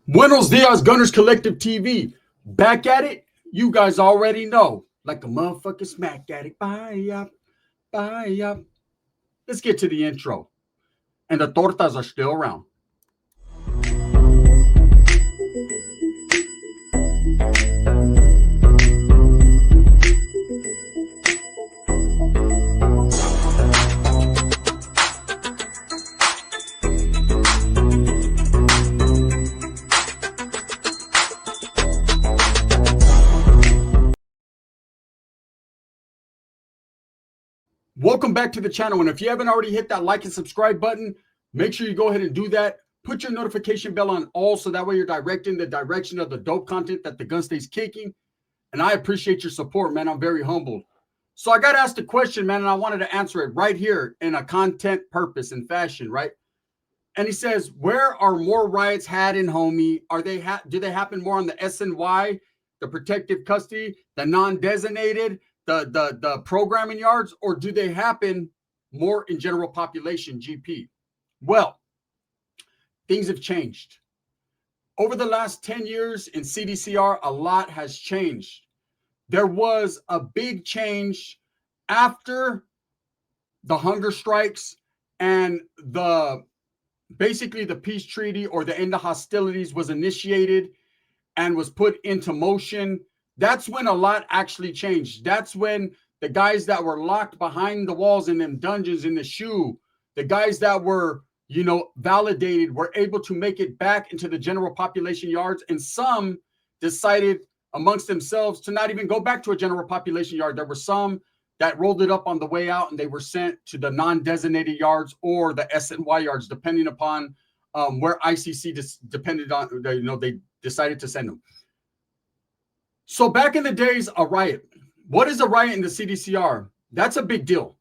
Buenos dias, Gunners Collective TV. Back at it. You guys already know. Like a motherfucking smack addict. Bye up. Bye up. Let's get to the intro. And the tortas are still around. Welcome back to the channel. And if you haven't already hit that like and subscribe button, make sure you go ahead and do that. Put your notification bell on all so that way you're directing the direction of the dope content that the gun stays kicking. And I appreciate your support, man. I'm very humbled. So I got asked a question, man, and I wanted to answer it right here in a content purpose and fashion, right? And he says, where are more riots had in homie? Are they do they happen more on the SNY, the protective custody, the non-designated, the programming yards, or do they happen more in general population, GP? Well, things have changed. Over the last 10 years in CDCR, a lot has changed. There was a big change after the hunger strikes and basically the peace treaty or the end of hostilities was initiated and was put into motion. That's when a lot actually changed. That's when the guys that were locked behind the walls in them dungeons in the shoe, the guys that were, validated, were able to make it back into the general population yards. And some decided amongst themselves to not even go back to a general population yard. There were some that rolled it up on the way out and they were sent to the non-designated yards or the SNY yards, depending upon where ICC depended on, they decided to send them. So back in the days, a riot. What is a riot in the CDCR? That's a big deal.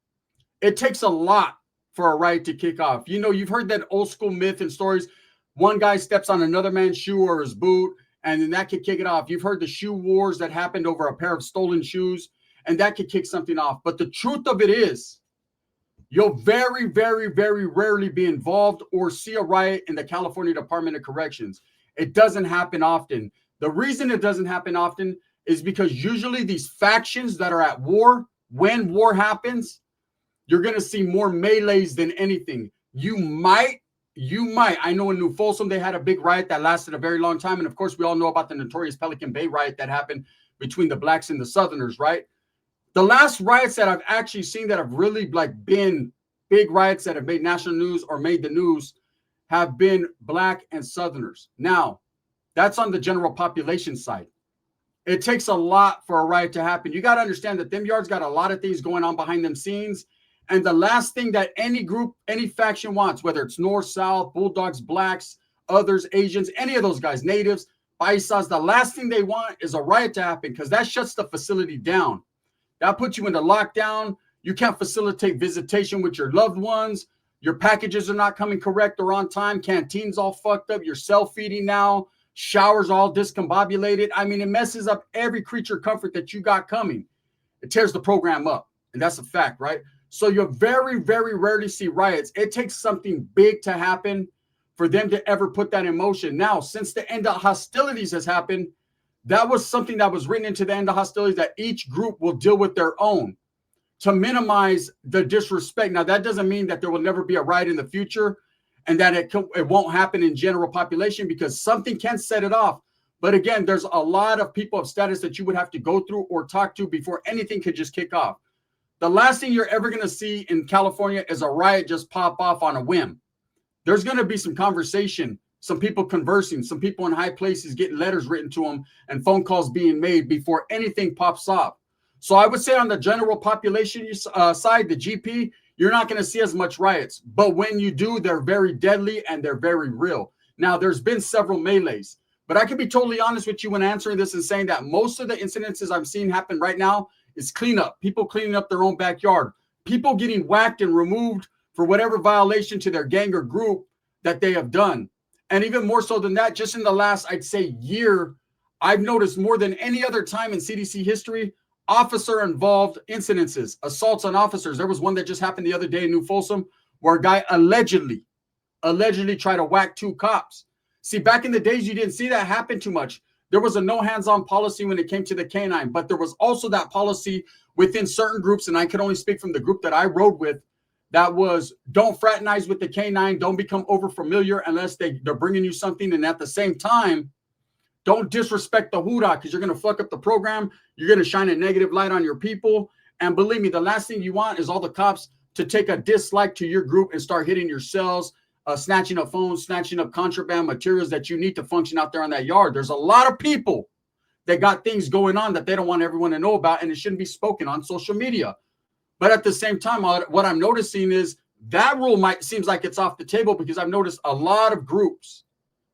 It takes a lot for a riot to kick off. You've heard that old school myth and stories. One guy steps on another man's shoe or his boot, and then that could kick it off. You've heard the shoe wars that happened over a pair of stolen shoes, and that could kick something off. But the truth of it is, you'll very, very, very rarely be involved or see a riot in the California Department of Corrections. It doesn't happen often. The reason it doesn't happen often is because usually these factions that are at war, when war happens, you're going to see more melees than anything. You might. I know in New Folsom, they had a big riot that lasted a very long time. And of course, we all know about the notorious Pelican Bay riot that happened between the blacks and the Southerners, right? The last riots that I've actually seen that have really been big riots that have made national news or made the news have been black and Southerners. Now, that's on the general population side. It takes a lot for a riot to happen. You got to understand that them yards got a lot of things going on behind them scenes. And the last thing that any group, any faction wants, whether it's North, South, Bulldogs, Blacks, others, Asians, any of those guys, Natives, Paisas, the last thing they want is a riot to happen because that shuts the facility down. That puts you into lockdown. You can't facilitate visitation with your loved ones. Your packages are not coming correct or on time. Canteens all fucked up. You're self-feeding now. Showers all discombobulated. I mean, it messes up every creature comfort that you got coming. It tears the program up. And that's a fact, right? So you very, very rarely see riots. It takes something big to happen for them to ever put that in motion. Now, since the end of hostilities has happened, that was something that was written into the end of hostilities that each group will deal with their own to minimize the disrespect. Now, that doesn't mean that there will never be a riot in the future and that it won't happen in general population because something can set it off. But again, there's a lot of people of status that you would have to go through or talk to before anything could just kick off. The last thing you're ever going to see in California is a riot just pop off on a whim. There's going to be some conversation, some people conversing, some people in high places getting letters written to them and phone calls being made before anything pops off. So I would say on the general population side, the GP, you're not going to see as much riots. But when you do, they're very deadly and they're very real. Now, there's been several melees. But I can be totally honest with you when answering this and saying that most of the incidences I'm seeing happen right now is cleanup. People cleaning up their own backyard. People getting whacked and removed for whatever violation to their gang or group that they have done. And even more so than that, just in the last, I'd say, year, I've noticed more than any other time in CDC history, officer-involved incidences, assaults on officers. There was one that just happened the other day in New Folsom where a guy allegedly tried to whack two cops. See, back in the days, you didn't see that happen too much. There was a no hands-on policy when it came to the canine, but there was also that policy within certain groups, and I can only speak from the group that I rode with, that was don't fraternize with the canine, don't become over familiar unless they're bringing you something, and at the same time, don't disrespect the hoorah because you're going to fuck up the program. You're going to shine a negative light on your people. And believe me, the last thing you want is all the cops to take a dislike to your group and start hitting your cells, snatching up phones, snatching up contraband materials that you need to function out there on that yard. There's a lot of people that got things going on that they don't want everyone to know about, and it shouldn't be spoken on social media. But at the same time, what I'm noticing is that rule seems like it's off the table because I've noticed a lot of groups,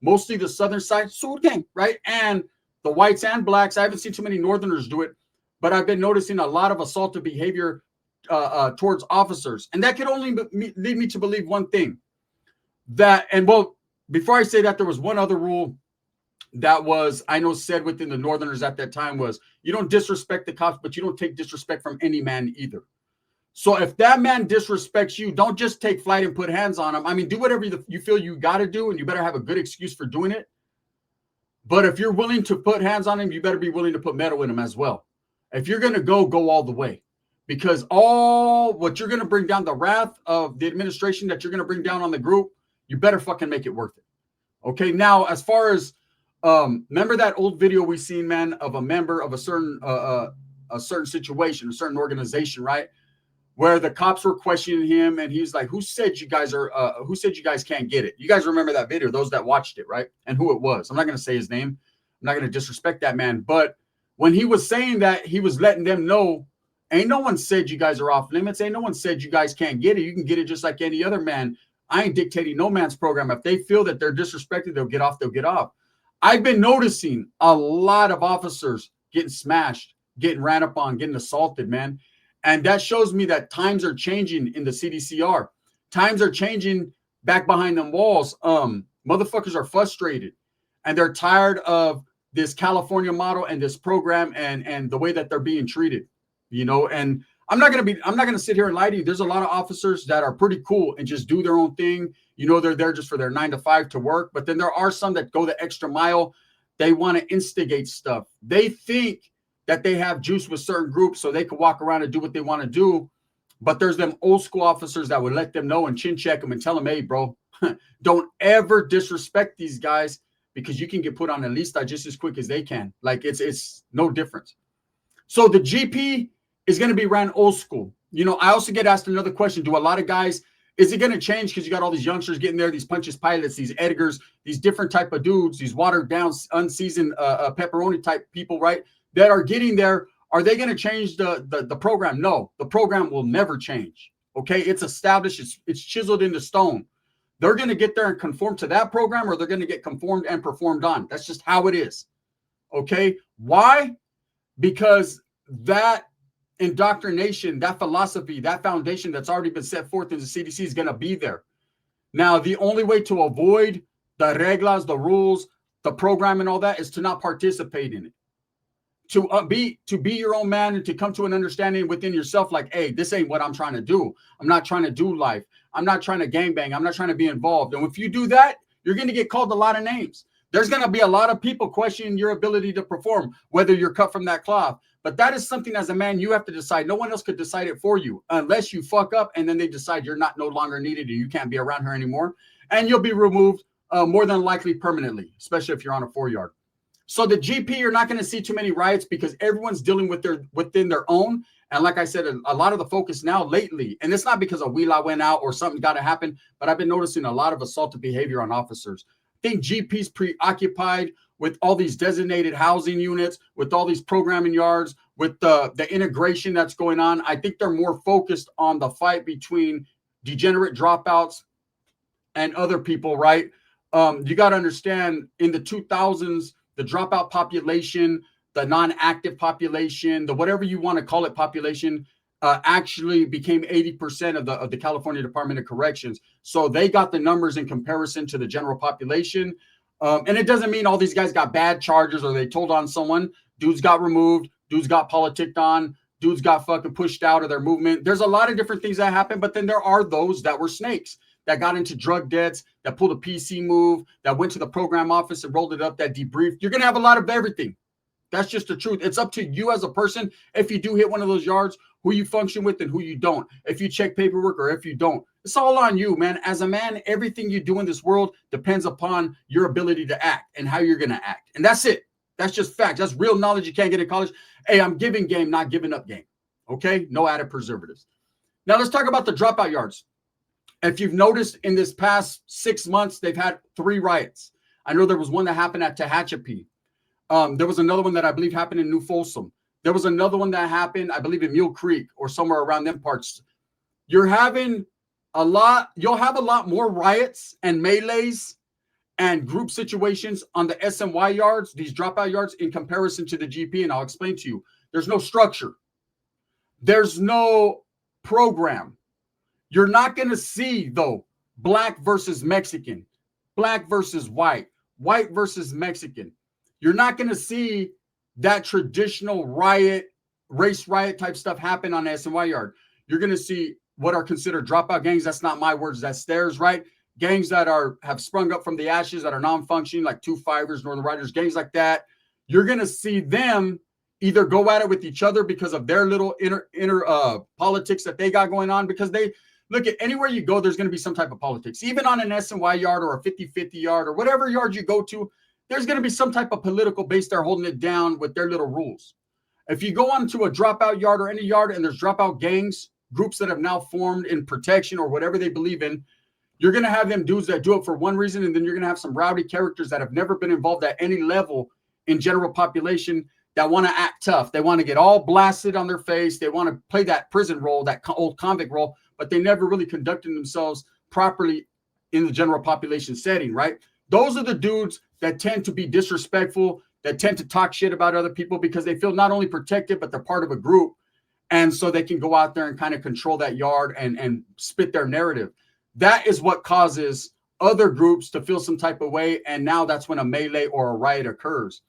mostly the southern side, Sud Gang, right? And the whites and blacks. I haven't seen too many northerners do it, but I've been noticing a lot of assaultive behavior towards officers. And that could only lead me to believe one thing. Before I say that, there was one other rule that was, I know, said within the northerners at that time was, you don't disrespect the cops, but you don't take disrespect from any man either. So if that man disrespects you, don't just take flight and put hands on him. I mean, do whatever you feel you got to do, and you better have a good excuse for doing it. But if you're willing to put hands on him, you better be willing to put metal in him as well. If you're going to go all the way. Because all what you're going to bring down, the wrath of the administration that you're going to bring down on the group, you better fucking make it worth it. Okay, now as far as, remember that old video we seen, man, of a member of a certain situation, a certain organization, right? Where the cops were questioning him, and he's like, who said you guys can't get it? You guys remember that video, those that watched it, right? And who it was. I'm not going to say his name. I'm not going to disrespect that man. But when he was saying that, he was letting them know, ain't no one said you guys are off limits. Ain't no one said you guys can't get it. You can get it just like any other man. I ain't dictating no man's program. If they feel that they're disrespected, they'll get off, they'll get off. I've been noticing a lot of officers getting smashed, getting ran up on, getting assaulted, man. And that shows me that times are changing in the CDCR. Times are changing back behind them walls. Motherfuckers are frustrated, and they're tired of this California model and this program and the way that they're being treated, you know. And I'm not gonna sit here and lie to you. There's a lot of officers that are pretty cool and just do their own thing. You know, they're there just for their 9 to 5 to work. But then there are some that go the extra mile. They want to instigate stuff. They think that they have juice with certain groups so they can walk around and do what they want to do. But there's them old school officers that would let them know and chin check them and tell them, hey, bro, don't ever disrespect these guys because you can get put on a lista just as quick as they can. Like it's no difference. So the GP is going to be ran old school. You know, I also get asked another question. Do a lot of guys, is it going to change because you got all these youngsters getting there, these punches pilots, these Edgars, these different type of dudes, these watered down, unseasoned pepperoni type people, right? That are getting there, are they going to change the program? No, the program will never change. Okay, it's established, it's chiseled into stone. They're going to get there and conform to that program, or they're going to get conformed and performed on. That's just how it is. Okay, why? Because that indoctrination, that philosophy, that foundation that's already been set forth in the CDC is going to be there. Now, the only way to avoid the reglas, the rules, the program and all that is to not participate in it. To be your own man and to come to an understanding within yourself, like, hey, this ain't what I'm trying to do. I'm not trying to do life. I'm not trying to gangbang. I'm not trying to be involved. And if you do that, you're going to get called a lot of names. There's going to be a lot of people questioning your ability to perform, whether you're cut from that cloth. But that is something as a man you have to decide. No one else could decide it for you unless you fuck up and then they decide you're no longer needed and you can't be around her anymore. And you'll be removed more than likely permanently, especially if you're on a 4-yard. So the GP, you're not going to see too many riots because everyone's dealing with within their own. And like I said, a lot of the focus now lately, and it's not because a wheelie went out or something got to happen, but I've been noticing a lot of assaultive behavior on officers. I think GP's preoccupied with all these designated housing units, with all these programming yards, with the integration that's going on. I think they're more focused on the fight between degenerate dropouts and other people, right? You got to understand, in the 2000s, the dropout population, the non-active population, the whatever you want to call it population, actually became 80% of the California Department of Corrections. So they got the numbers in comparison to the general population. And it doesn't mean all these guys got bad charges or they told on someone. Dudes got removed. Dudes got politicked on. Dudes got fucking pushed out of their movement. There's a lot of different things that happen, but then there are those that were snakes. that got into drug debts, that pulled a PC move, that went to the program office and rolled it up, that debriefed. You're going to have a lot of everything. That's just the truth. It's up to you as a person, if you do hit one of those yards, who you function with and who you don't, if you check paperwork or if you don't. It's all on you, man. As a man, everything you do in this world depends upon your ability to act and how you're going to act. And that's it. That's just facts. That's real knowledge you can't get in college. Hey, I'm giving game, not giving up game. Okay? No added preservatives. Now let's talk about the dropout yards. If you've noticed in this past 6 months, they've had 3 riots. I know there was one that happened at Tehachapi. There was another one that I believe happened in New Folsom. There was another one that happened, I believe, in Mule Creek or somewhere around them parts. You'll have a lot more riots and melees and group situations on the SNY yards, these dropout yards, in comparison to the GP. And I'll explain to you. There's no structure. There's no program. You're not going to see, though, black versus Mexican, black versus white, white versus Mexican. You're not going to see that traditional race riot type stuff happen on the SNY yard. You're going to see what are considered dropout gangs. That's not my words. That's theirs, right? Gangs that have sprung up from the ashes, that are non-functioning, like 2-5ers, Northern Riders, gangs like that. You're going to see them either go at it with each other because of their little inner politics that they got going on. Because they look at anywhere you go, there's going to be some type of politics. Even on an SNY yard or a 50-50 yard or whatever yard you go to, there's going to be some type of political base there holding it down with their little rules. If you go onto a dropout yard or any yard and there's dropout gangs, groups that have now formed in protection or whatever they believe in, you're going to have them dudes that do it for one reason, and then you're going to have some rowdy characters that have never been involved at any level in general population that want to act tough. They want to get all blasted on their face. They want to play that prison role, that old convict role, but they never really conducted themselves properly in the general population setting, right? Those are the dudes that tend to be disrespectful, that tend to talk shit about other people because they feel not only protected, but they're part of a group. And so they can go out there and kind of control that yard and spit their narrative. That is what causes other groups to feel some type of way. And now that's when a melee or a riot occurs.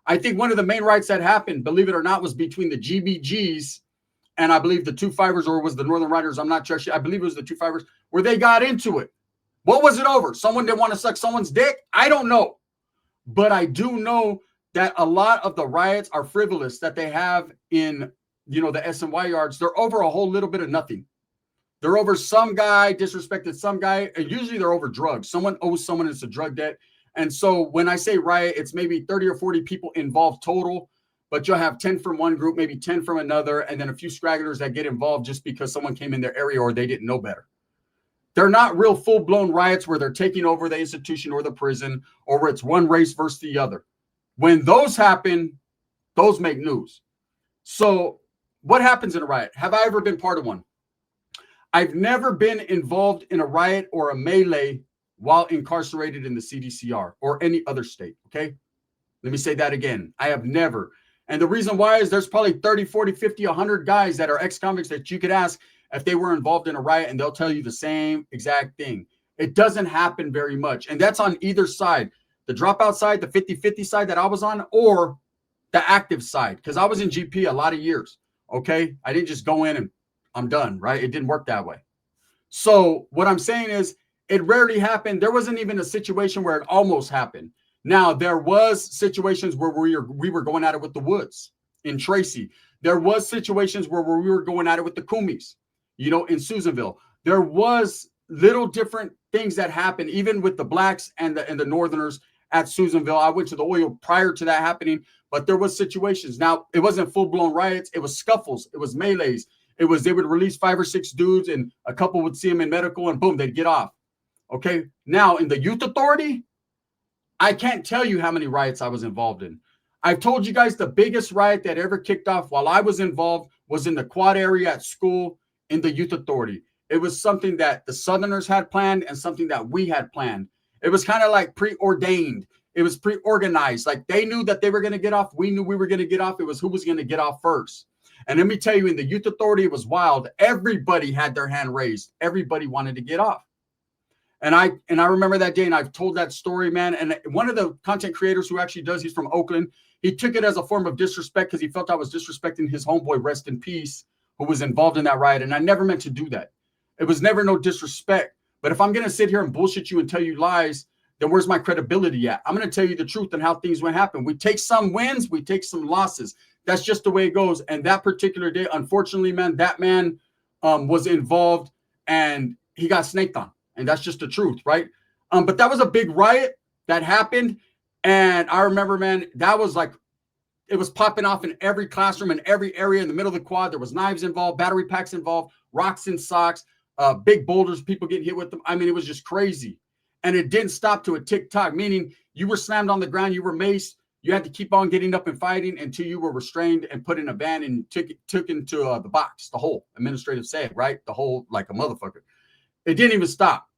I think one of the main riots that happened, believe it or not, was between the GBGs and I believe the 2-5ers, or was the Northern Riders. I'm not sure. I believe it was the 2-5ers where they got into it. What was it over? Someone didn't want to suck someone's dick? I don't know. But I do know that a lot of the riots are frivolous that they have in, the SNY yards. They're over a whole little bit of nothing. They're over some guy disrespected some guy. And usually they're over drugs. Someone owes someone, it's a drug debt. And so when I say riot, it's maybe 30 or 40 people involved total, but you'll have 10 from one group, maybe 10 from another, and then a few stragglers that get involved just because someone came in their area or they didn't know better. They're not real full-blown riots where they're taking over the institution or the prison or where it's one race versus the other. When those happen, those make news. So what happens in a riot? Have I ever been part of one? I've never been involved in a riot or a melee while incarcerated in the CDCR or any other state, okay? Let me say that again. I have never. And the reason why is there's probably 30, 40, 50, 100 guys that are ex-convicts that you could ask if they were involved in a riot, and they'll tell you the same exact thing. It doesn't happen very much. And that's on either side, the dropout side, the 50-50 side that I was on, or the active side, because I was in GP a lot of years, okay? I didn't just go in and I'm done, right? It didn't work that way. So what I'm saying is it rarely happened. There wasn't even a situation where it almost happened. Now, there was situations where we were going at it with the Woods in Tracy. There was situations where we were going at it with the Kumis, in Susanville. There was little different things that happened, even with the blacks and the Northerners at Susanville. I went to the oil prior to that happening, but there was situations. Now, it wasn't full-blown riots. It was scuffles. It was melees. It was they would release 5 or 6 dudes, and a couple would see them in medical, and boom, they'd get off. Okay. Now, in the Youth Authority, I can't tell you how many riots I was involved in. I've told you guys the biggest riot that ever kicked off while I was involved was in the quad area at school in the Youth Authority. It was something that the Southerners had planned and something that we had planned. It was kind of like preordained. It was pre-organized. Like they knew that they were going to get off. We knew we were going to get off. It was who was going to get off first. And let me tell you, in the Youth Authority, it was wild. Everybody had their hand raised. Everybody wanted to get off. And I remember that day, and I've told that story, man. And one of the content creators who actually does, he's from Oakland. He took it as a form of disrespect because he felt I was disrespecting his homeboy, rest in peace, who was involved in that riot. And I never meant to do that. It was never no disrespect. But if I'm going to sit here and bullshit you and tell you lies, then where's my credibility at? I'm going to tell you the truth and how things will happen. We take some wins, we take some losses. That's just the way it goes. And that particular day, unfortunately, man, that man was involved and he got snaked on. And that's just the truth, right? But that was a big riot that happened. And I remember, man, that was like, it was popping off in every classroom, in every area in the middle of the quad. There was knives involved, battery packs involved, rocks and socks, big boulders, people getting hit with them. I mean, it was just crazy. And it didn't stop to a tick-tock, meaning you were slammed on the ground, you were maced, you had to keep on getting up and fighting until you were restrained and put in a van and took into the box, the whole administrative seg, right? The whole, like a motherfucker. It didn't even stop.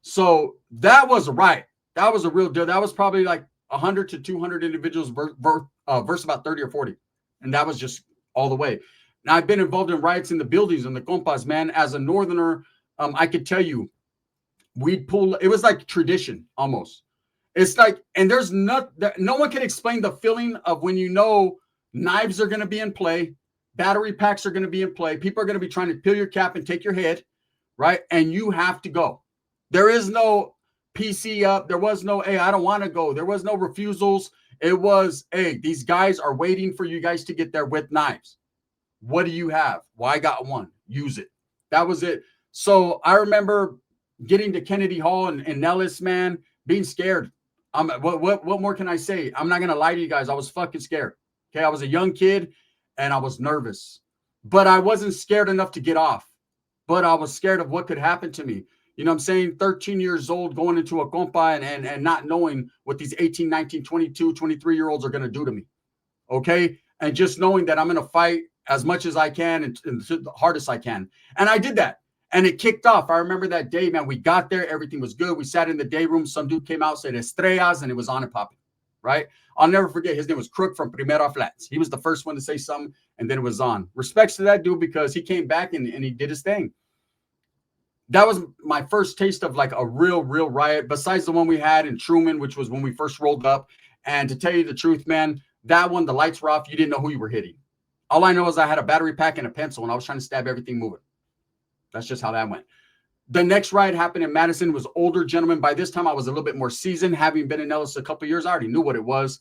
So that was a riot. That was a real deal. That was probably like 100 to 200 individuals versus about 30 or 40. And that was just all the way. Now, I've been involved in riots in the buildings and the compas, man. As a northerner, I could tell you, we'd pull, it was like tradition almost. It's like, and there's no one can explain the feeling of when you know knives are going to be in play, battery packs are going to be in play, people are going to be trying to peel your cap and take your head, right? And you have to go. There is no PC up. There was no, hey, I don't want to go. There was no refusals. It was, hey, these guys are waiting for you guys to get there with knives. What do you have? Well, I got one. Use it. That was it. So I remember getting to Kennedy Hall and Nellis, man, being scared. What more can I say? I'm not going to lie to you guys. I was fucking scared. Okay. I was a young kid and I was nervous, but I wasn't scared enough to get off, but I was scared of what could happen to me. You know what I'm saying? 13 years old, going into a compa and not knowing what these 18, 19, 22, 23-year-olds are going to do to me. Okay. And just knowing that I'm going to fight as much as I can and the hardest I can. And I did that. And it kicked off. I remember that day, man, we got there. Everything was good. We sat in the day room. Some dude came out, said Estrellas, and it was on and popping, right? I'll never forget. His name was Crook from Primera Flats. He was the first one to say something, and then it was on. Respects to that dude because he came back and he did his thing. That was my first taste of like a real riot, besides the one we had in Truman, which was when we first rolled up. And to tell you the truth, man, that one, the lights were off. You didn't know who you were hitting. All I know is I had a battery pack and a pencil, and I was trying to stab everything moving. That's just how that went. The next riot happened in Madison. It was older gentlemen. By this time, I was a little bit more seasoned. Having been in Ellis a couple of years, I already knew what it was.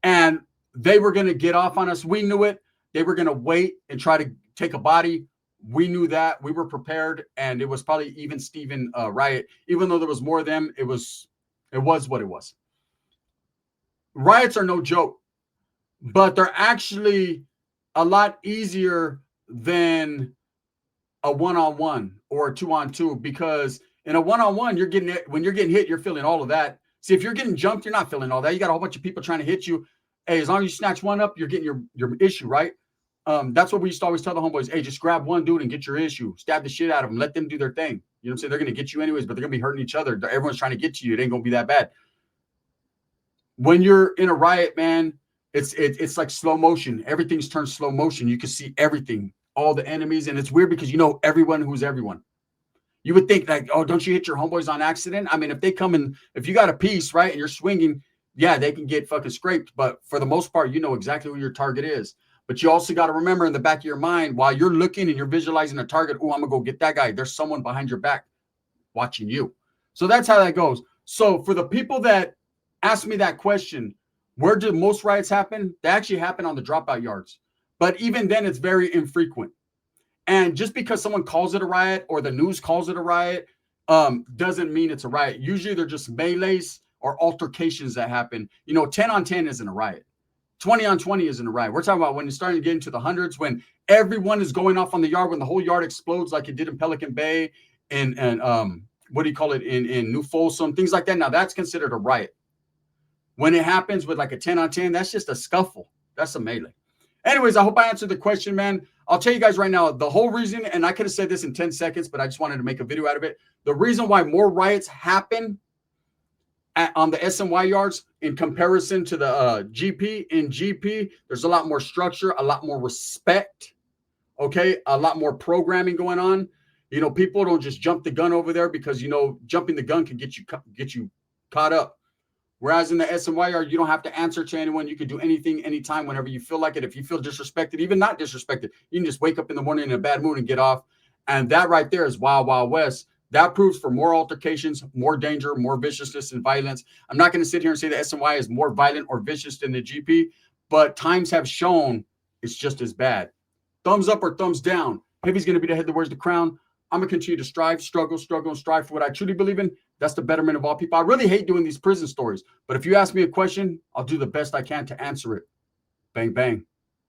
And they were going to get off on us. We knew it. They were going to wait and try to take a body. We knew that. We were prepared. And it was probably even Steven riot. Even though there was more of them, it was what it was. Riots are no joke. But they're actually a lot easier than a one-on-one or a two-on-two, because in a one-on-one, when you're getting hit, you're feeling all of that. See, if you're getting jumped, you're not feeling all that. You got a whole bunch of people trying to hit you. Hey, as long as you snatch one up, you're getting your issue, right? That's what we used to always tell the homeboys. Hey, just grab one dude and get your issue. Stab the shit out of them. Let them do their thing. You know what I'm saying? They're going to get you anyways, but they're going to be hurting each other. Everyone's trying to get to you. It ain't going to be that bad. When you're in a riot, man, it's like slow motion. Everything's turned slow motion. You can see everything. All the enemies, and it's weird because you know everyone who's everyone. You would think like, oh, don't you hit your homeboys on accident? I mean, if they come in, if you got a piece, right, and you're swinging, yeah, they can get fucking scraped. But for the most part, you know exactly who your target is. But you also got to remember in the back of your mind, while you're looking and you're visualizing a target, oh, I'm gonna go get that guy. There's someone behind your back watching you. So that's how that goes. So for the people that ask me that question, where do most riots happen? They actually happen on the dropout yards. But even then, it's very infrequent. And just because someone calls it a riot or the news calls it a riot doesn't mean it's a riot. Usually they're just melees or altercations that happen. You know, 10 on 10 isn't a riot. 20 on 20 isn't a riot. We're talking about when you're starting to get into the hundreds, when everyone is going off on the yard, when the whole yard explodes like it did in Pelican Bay and what do you call it, in New Folsom, things like that. Now, that's considered a riot. When it happens with like a 10 on 10, that's just a scuffle. That's a melee. Anyways, I hope I answered the question, man. I'll tell you guys right now, the whole reason, and I could have said this in 10 seconds, but I just wanted to make a video out of it. The reason why more riots happen on the SNY yards in comparison to the GP, in GP, there's a lot more structure, a lot more respect, okay? A lot more programming going on. You know, people don't just jump the gun over there because, you know, jumping the gun can get you caught up. Whereas in the SNY yard, you don't have to answer to anyone. You can do anything, anytime, whenever you feel like it. If you feel disrespected, even not disrespected, you can just wake up in the morning in a bad mood and get off. And that right there is Wild Wild West. That proves for more altercations, more danger, more viciousness and violence. I'm not going to sit here and say the SNY is more violent or vicious than the GP, but times have shown it's just as bad. Thumbs up or thumbs down. Heavy's going to be the head that wears the crown. I'm going to continue to strive, struggle, and strive for what I truly believe in. That's the betterment of all people. I really hate doing these prison stories, but if you ask me a question, I'll do the best I can to answer it. Bang, bang.